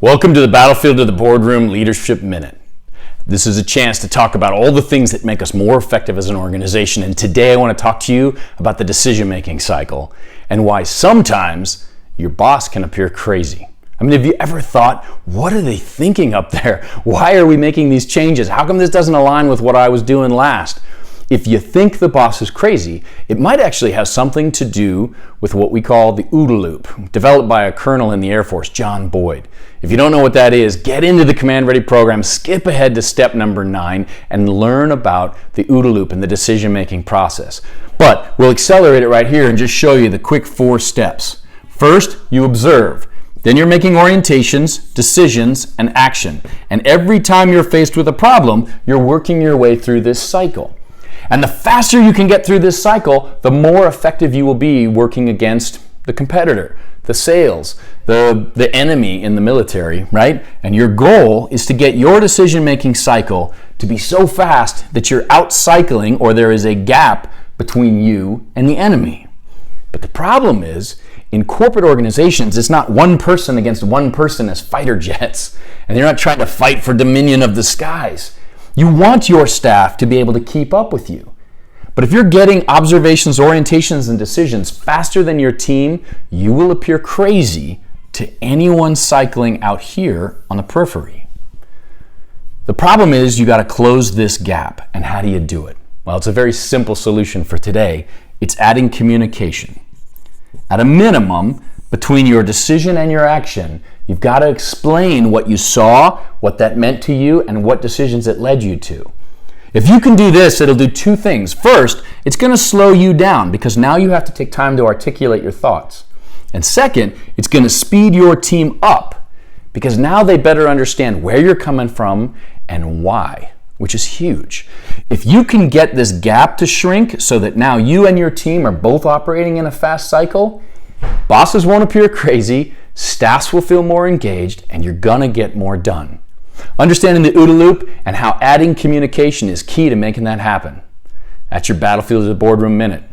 Welcome to the Battlefield of the Boardroom Leadership Minute. This is a chance to talk about all the things that make us more effective as an organization, and today I want to talk to you about the decision-making cycle and why sometimes your boss can appear crazy. I mean, have you ever thought, what are they thinking up there? Why are we making these changes? How come this doesn't align with what I was doing last? If you think the boss is crazy, it might actually have something to do with what we call the OODA loop, developed by a colonel in the Air Force, John Boyd. If you don't know what that is, get into the Command Ready program, skip ahead to step number 9, and learn about the OODA loop and the decision-making process. But we'll accelerate it right here and just show you the quick 4 steps. First, you observe. Then you're making orientations, decisions, and action. And every time you're faced with a problem, you're working your way through this cycle. And the faster you can get through this cycle, the more effective you will be working against the competitor, the sales, the enemy in the military, right? And your goal is to get your decision-making cycle to be so fast that you're out-cycling, or there is a gap between you and the enemy. But the problem is, in corporate organizations, it's not one person against one person as fighter jets, and you're not trying to fight for dominion of the skies. You want your staff to be able to keep up with you. But if you're getting observations, orientations, and decisions faster than your team, you will appear crazy to anyone cycling out here on the periphery. The problem is you got to close this gap. And how do you do it? Well, it's a very simple solution for today. It's adding communication. At a minimum, between your decision and your action, you've got to explain what you saw, what that meant to you, and what decisions it led you to. If you can do this, it'll do 2 things. First, it's going to slow you down because now you have to take time to articulate your thoughts. And second, it's going to speed your team up because now they better understand where you're coming from and why, which is huge. If you can get this gap to shrink so that now you and your team are both operating in a fast cycle, bosses won't appear crazy, staffs will feel more engaged, and you're gonna get more done. Understanding the OODA loop and how adding communication is key to making that happen. That's your Battlefield of the Boardroom Minute.